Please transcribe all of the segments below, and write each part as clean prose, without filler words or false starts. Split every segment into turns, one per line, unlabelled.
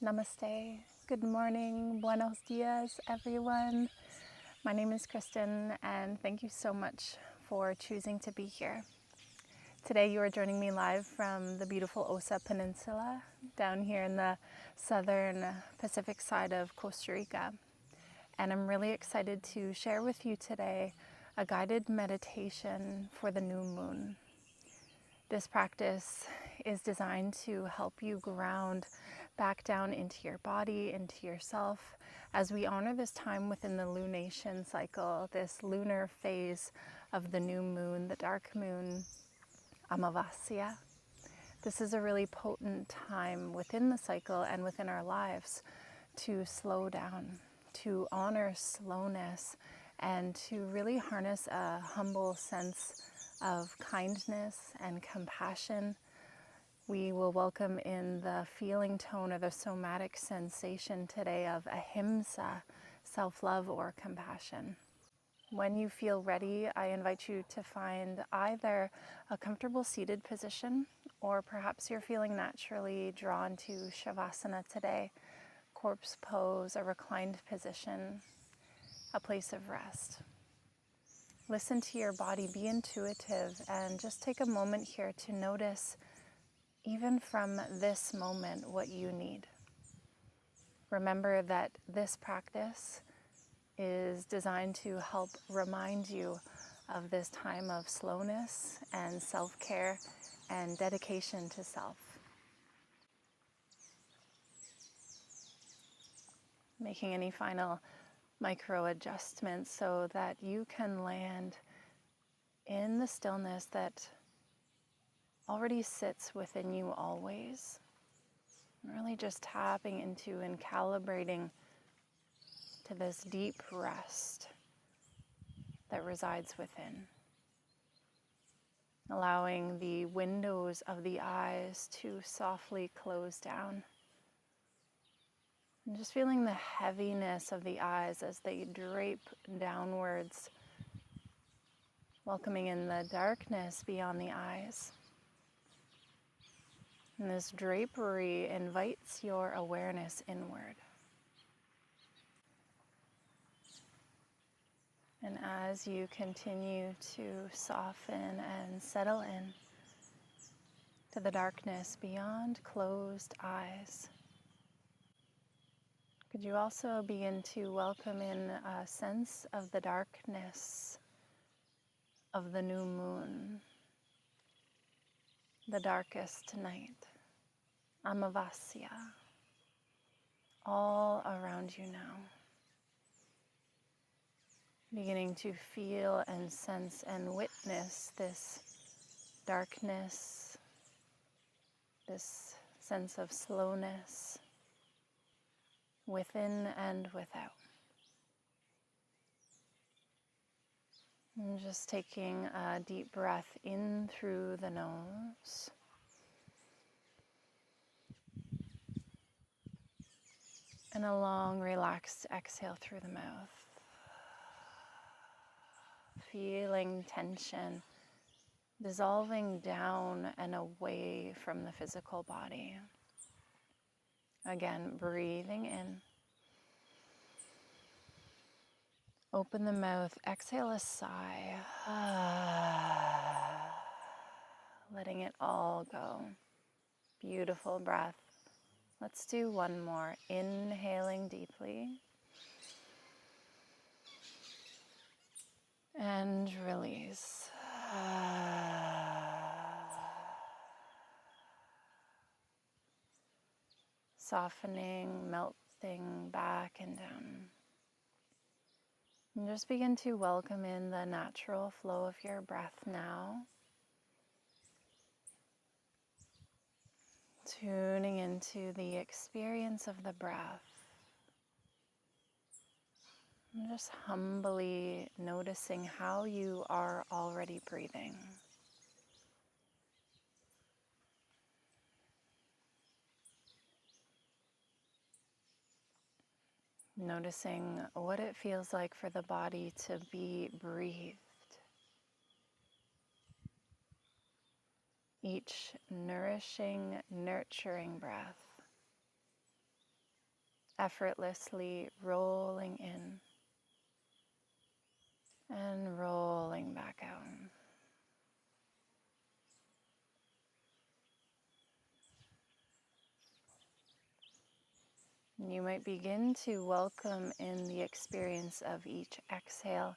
Namaste. Good morning. Buenos dias, everyone. My name is Kristyn, and thank you so much for choosing to be here. Today, you are joining me live from the beautiful Osa Peninsula down here in the southern Pacific side of Costa Rica. And I'm really excited to share with you today a guided meditation for the new moon. This practice is designed to help you ground back down into your body, into yourself, as we honor this time within the lunation cycle, this lunar phase of the new moon, the dark moon, Amavasya. This is a really potent time within the cycle and within our lives to slow down, to honor slowness, and to really harness a humble sense of kindness and compassion. We will welcome in the feeling tone or the somatic sensation today of Ahimsa, self-love or compassion. When you feel ready, I invite you to find either a comfortable seated position, or perhaps you're feeling naturally drawn to Shavasana today, corpse pose, a reclined position, a place of rest. Listen to your body, be intuitive, and just take a moment here to notice, even from this moment, what you need. Remember that this practice is designed to help remind you of this time of slowness and self-care and dedication to self. Making any final micro adjustments so that you can land in the stillness that already sits within you always. Really just tapping into and calibrating to this deep rest that resides within. Allowing the windows of the eyes to softly close down. And just feeling the heaviness of the eyes as they drape downwards, welcoming in the darkness beyond the eyes. And this drapery invites your awareness inward. And as you continue to soften and settle in to the darkness beyond closed eyes, could you also begin to welcome in a sense of the darkness of the new moon, the darkest night, Amavasya, all around you now. Beginning to feel and sense and witness this darkness, this sense of slowness within and without. And just taking a deep breath in through the nose. And a long, relaxed exhale through the mouth. Feeling tension dissolving down and away from the physical body. Again, breathing in. Open the mouth, exhale a sigh. Letting it all go. Beautiful breath. Let's do one more. Inhaling deeply. And release. Softening, melting back and down. And just begin to welcome in the natural flow of your breath now. Tuning into the experience of the breath. And just humbly noticing how you are already breathing. Noticing what it feels like for the body to be breathed. Each nourishing, nurturing breath. effortlessly rolling in and rolling back out. You might begin to welcome in the experience of each exhale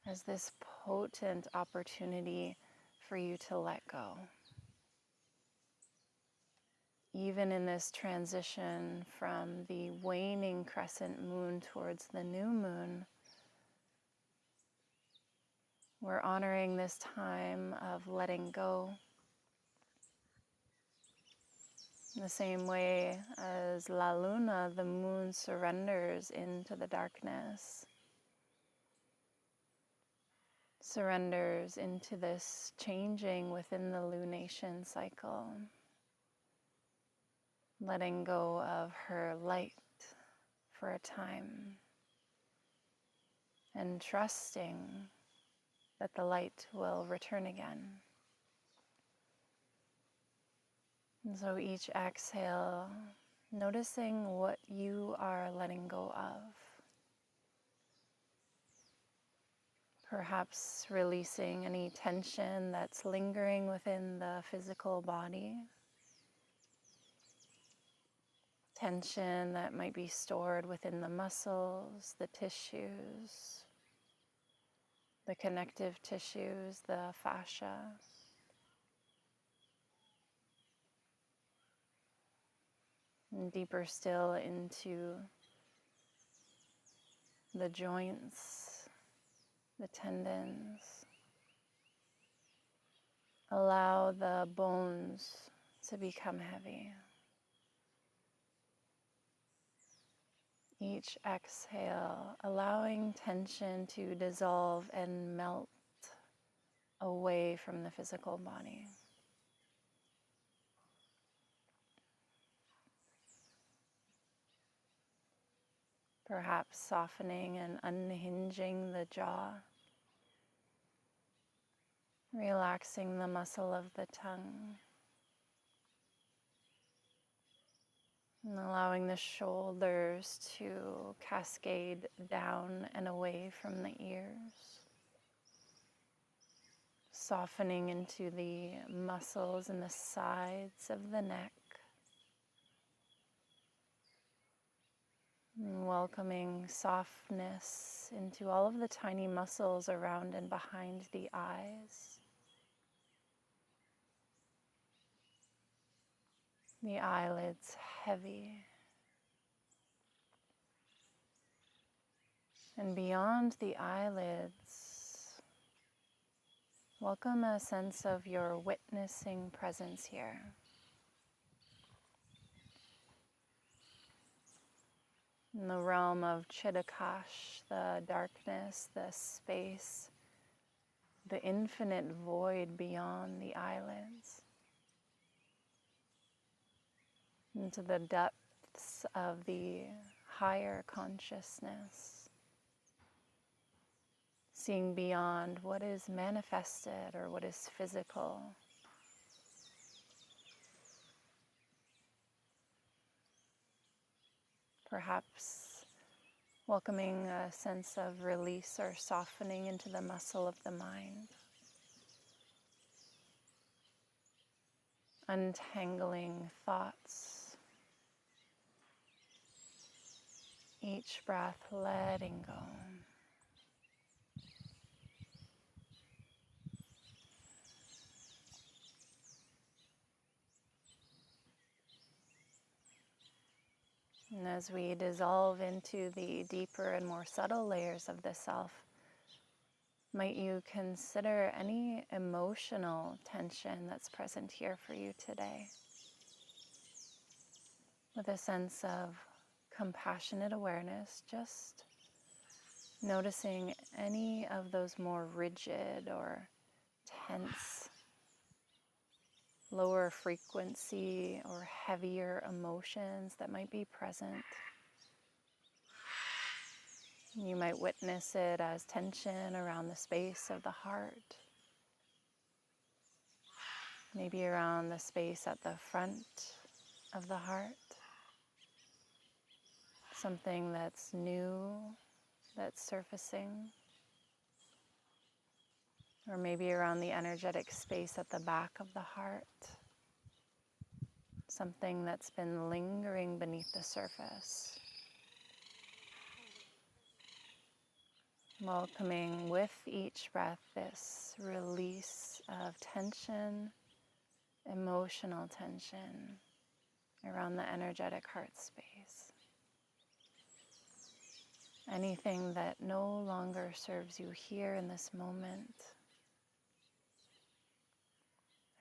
as this potent opportunity for you to let go. Even in this transition from the waning crescent moon towards the new moon, we're honoring this time of letting go. In the same way as La Luna, the moon surrenders into the darkness, surrenders into this changing within the lunation cycle, letting go of her light for a time and trusting that the light will return again. And so each exhale, noticing what you are letting go of. Perhaps releasing any tension that's lingering within the physical body. Tension that might be stored within the muscles, the tissues, the connective tissues, the fascia. And deeper still into the joints, the tendons. Allow the bones to become heavy. Each exhale, allowing tension to dissolve and melt away from the physical body. Perhaps softening and unhinging the jaw. Relaxing the muscle of the tongue. And allowing the shoulders to cascade down and away from the ears. Softening into the muscles in the sides of the neck. And welcoming softness into all of the tiny muscles around and behind the eyes. The eyelids heavy. And beyond the eyelids, welcome a sense of your witnessing presence here. In the realm of Chittakash, the darkness, the space, the infinite void beyond the eyelids. Into the depths of the higher consciousness. Seeing beyond what is manifested or what is physical. Perhaps welcoming a sense of release or softening into the muscle of the mind. Untangling thoughts. Each breath letting go. And as we dissolve into the deeper and more subtle layers of the self, might you consider any emotional tension that's present here for you today? With a sense of compassionate awareness, just noticing any of those more rigid or tense, lower frequency or heavier emotions that might be present. You might witness it as tension around the space of the heart, maybe around the space at the front of the heart. something that's new that's surfacing, or maybe around the energetic space at the back of the heart, something that's been lingering beneath the surface. Welcoming with each breath this release of tension, emotional tension around the energetic heart space. Anything that no longer serves you here in this moment.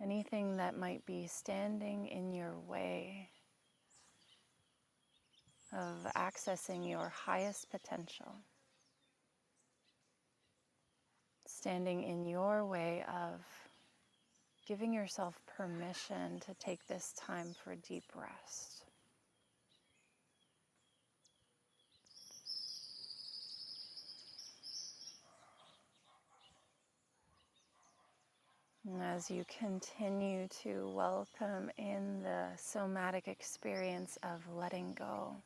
Anything that might be standing in your way of accessing your highest potential. Standing in your way of giving yourself permission to take this time for deep rest. And as you continue to welcome in the somatic experience of letting go,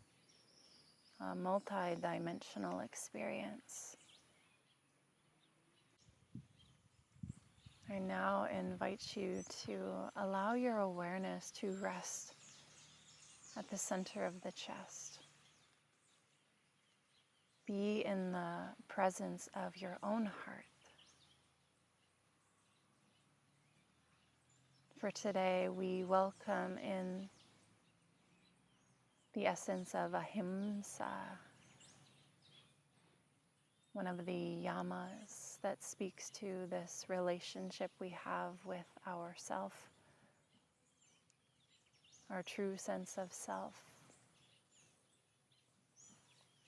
a multi-dimensional experience, I now invite you to allow your awareness to rest at the center of the chest. Be in the presence of your own heart. For today, we welcome in the essence of Ahimsa, one of the yamas that speaks to this relationship we have with ourself, our true sense of self.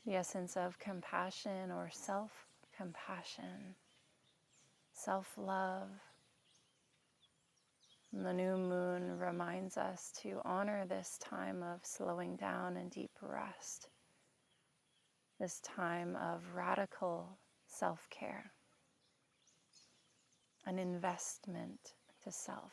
The essence of compassion or self-compassion, self-love. And the new moon reminds us to honor this time of slowing down and deep rest, this time of radical self-care, an investment to self.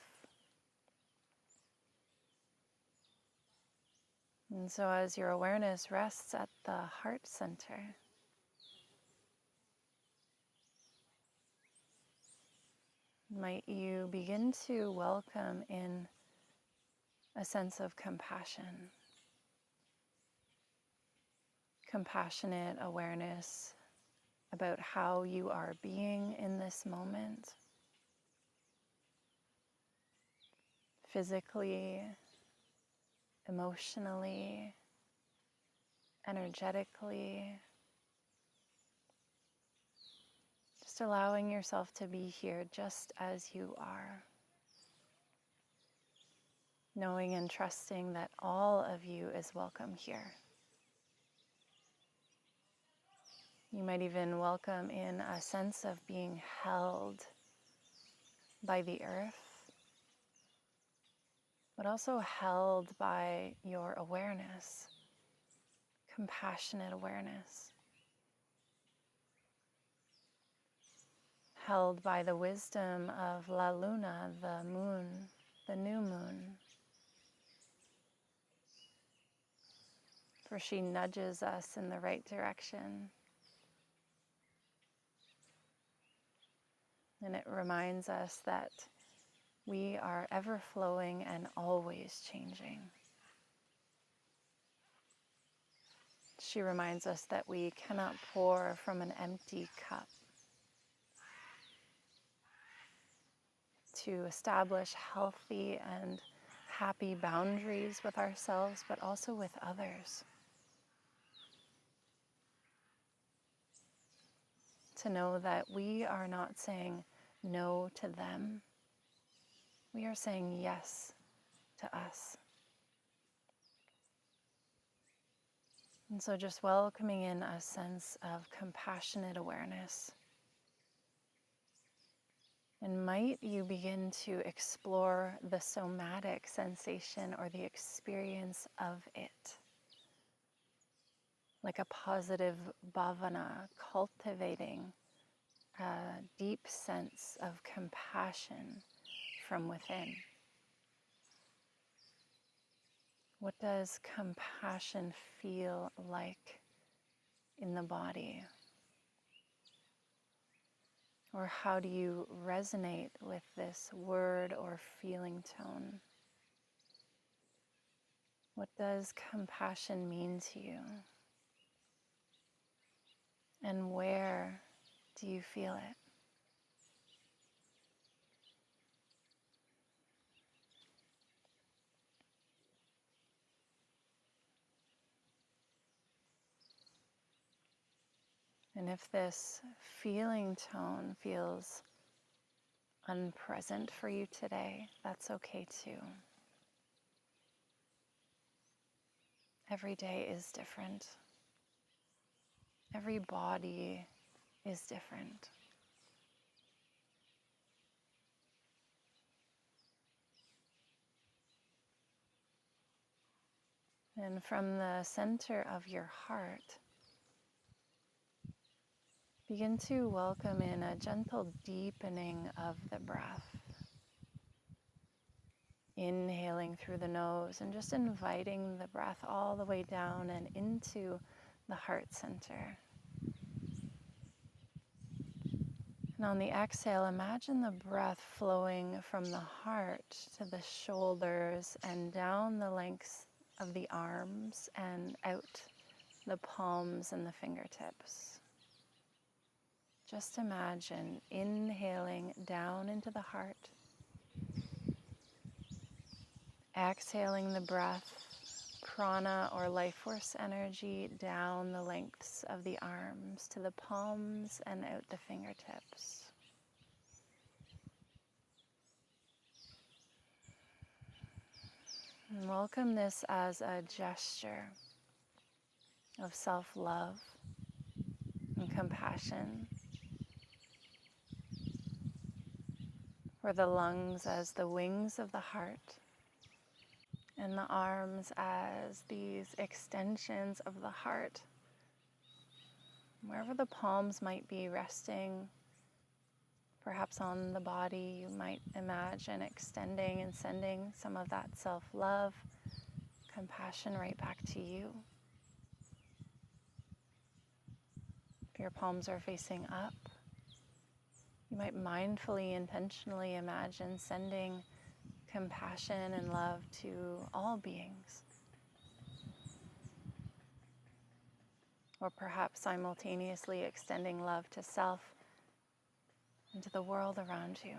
And so as your awareness rests at the heart center, might you begin to welcome in a sense of compassion, compassionate awareness about how you are being in this moment, physically, emotionally, energetically. Just allowing yourself to be here just as you are. Knowing and trusting that all of you is welcome here. You might even welcome in a sense of being held by the earth, but also held by your awareness, compassionate awareness. Held by the wisdom of La Luna, the moon, the new moon. For she nudges us in the right direction. And it reminds us that we are ever flowing and always changing. She reminds us that we cannot pour from an empty cup. To establish healthy and happy boundaries with ourselves, but also with others. To know that we are not saying no to them. We are saying yes to us. And so just welcoming in a sense of compassionate awareness. And might you begin to explore the somatic sensation or the experience of it. Like a positive bhavana, cultivating a deep sense of compassion from within. What does compassion feel like in the body? Or how do you resonate with this word or feeling tone? What does compassion mean to you? And where do you feel it? And if this feeling tone feels unpresent for you today, that's okay too. Every day is different. Every body is different. And from the center of your heart, begin to welcome in a gentle deepening of the breath. Inhaling through the nose and just inviting the breath all the way down and into the heart center. And on the exhale, imagine the breath flowing from the heart to the shoulders and down the lengths of the arms and out the palms and the fingertips. Just imagine inhaling down into the heart, exhaling the breath, prana or life force energy down the lengths of the arms to the palms and out the fingertips. And welcome this as a gesture of self-love and compassion for the lungs as the wings of the heart, and the arms as these extensions of the heart. Wherever the palms might be resting, perhaps on the body, you might imagine extending and sending some of that self-love, compassion right back to you. If your palms are facing up, you might mindfully, intentionally imagine sending compassion and love to all beings. Or perhaps simultaneously extending love to self and to the world around you.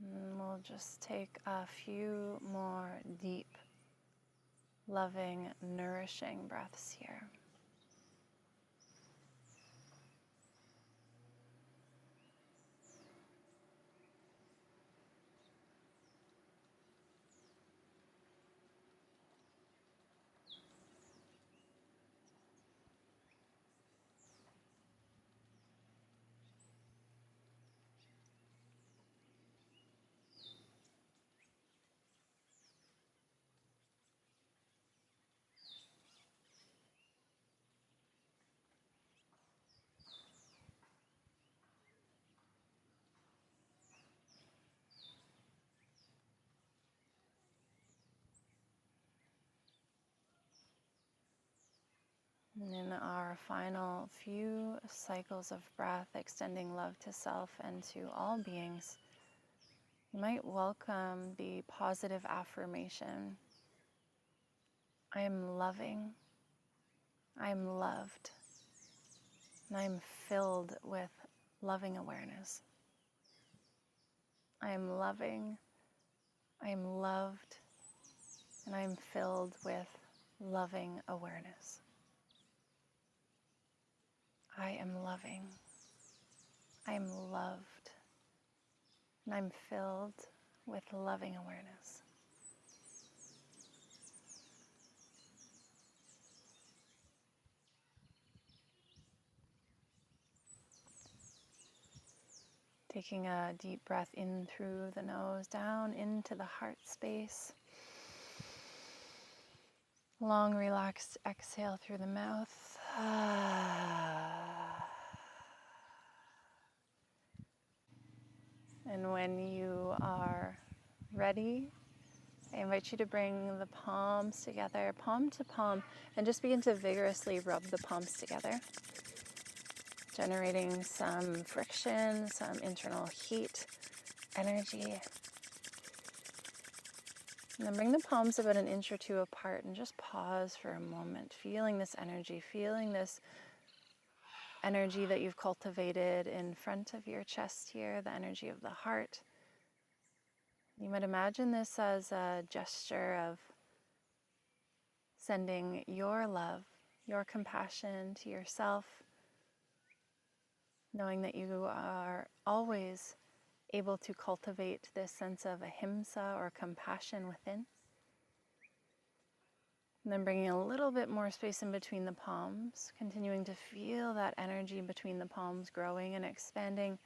And we'll just take a few more deep, loving, nourishing breaths here. And in our final few cycles of breath, extending love to self and to all beings, you might welcome the positive affirmation: I am loving, I am loved, and I am filled with loving awareness. I am loving, I am loved, and I am filled with loving awareness. I am loving, I am loved, and I'm filled with loving awareness. Taking a deep breath in through the nose, down into the heart space. Long, relaxed exhale through the mouth. And when you are ready, I invite you to bring the palms together, palm to palm, and just begin to vigorously rub the palms together, generating some friction, some internal heat, energy. And then bring the palms about an inch or two apart and just pause for a moment, feeling this energy that you've cultivated in front of your chest here, the energy of the heart. You might imagine this as a gesture of sending your love, your compassion to yourself, knowing that you are always able to cultivate this sense of ahimsa or compassion within. And then bringing a little bit more space in between the palms, continuing to feel that energy between the palms growing and expanding.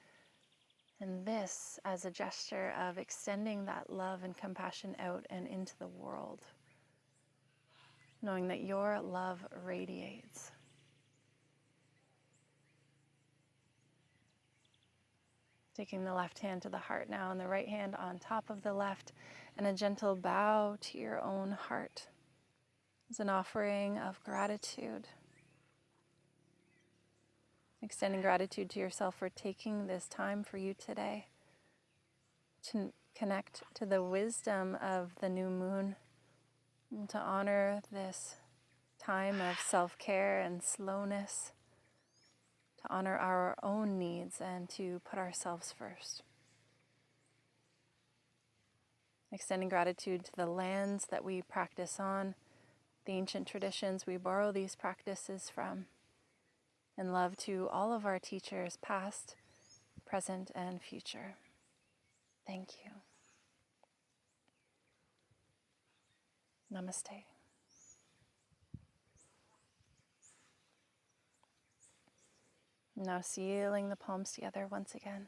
And this as a gesture of extending that love and compassion out and into the world, knowing that your love radiates. Taking the left hand to the heart now and the right hand on top of the left, and a gentle bow to your own heart as an offering of gratitude. Extending gratitude to yourself for taking this time for you today to connect to the wisdom of the new moon and to honor this time of self-care and slowness, to honor our own needs and to put ourselves first. Extending gratitude to the lands that we practice on, the ancient traditions we borrow these practices from, and love to all of our teachers, past, present, and future. Thank you. Namaste. Now sealing the palms together once again.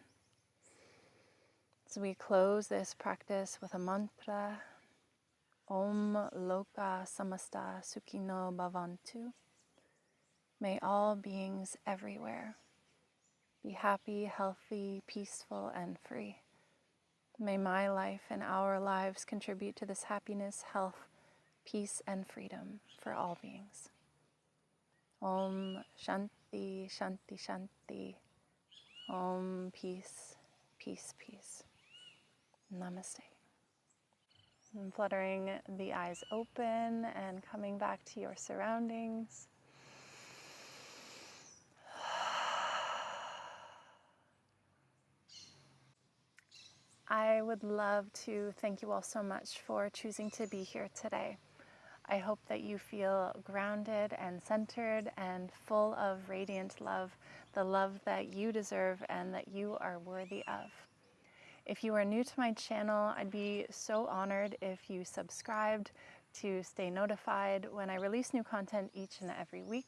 As we close this practice with a mantra, Om Loka Samasta Sukhino Bhavantu. May all beings everywhere be happy, healthy, peaceful, and free. May my life and our lives contribute to this happiness, health, peace, and freedom for all beings. Om Shanti, Shanti, Shanti. Om Peace, Peace, Peace. Namaste. And fluttering the eyes open and coming back to your surroundings. I would love to thank you all so much for choosing to be here today. I hope that you feel grounded and centered and full of radiant love, the love that you deserve and that you are worthy of. If you are new to my channel, I'd be so honored if you subscribed to stay notified when I release new content each and every week.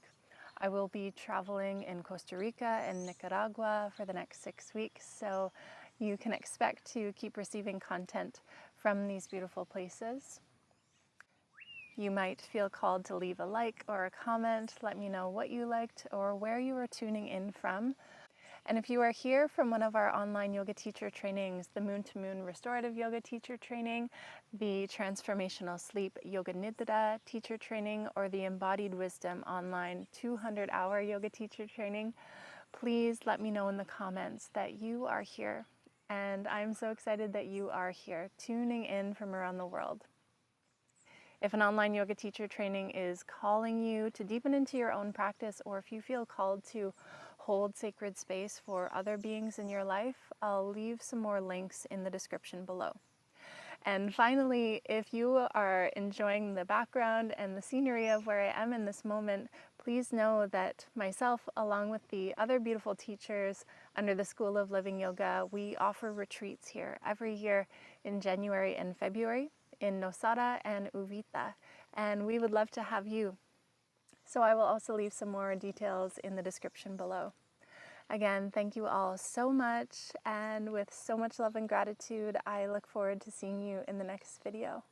I will be traveling in Costa Rica and Nicaragua for the next 6 weeks, so you can expect to keep receiving content from these beautiful places. You might feel called to leave a like or a comment. Let me know what you liked or where you are tuning in from. And if you are here from one of our online yoga teacher trainings, the Moon to Moon Restorative Yoga Teacher Training, the Transformational Sleep Yoga Nidra Teacher Training, or the Embodied Wisdom Online 200-hour Yoga Teacher Training, please let me know in the comments that you are here. And I'm so excited that you are here, tuning in from around the world. If an online yoga teacher training is calling you to deepen into your own practice, or if you feel called to hold sacred space for other beings in your life, I'll leave some more links in the description below. And finally, if you are enjoying the background and the scenery of where I am in this moment, please know that myself, along with the other beautiful teachers under the School of Living Yoga, we offer retreats here every year in January and February in Nosara and Uvita, and we would love to have you. So I will also leave some more details in the description below. Again, thank you all so much, and with so much love and gratitude, I look forward to seeing you in the next video.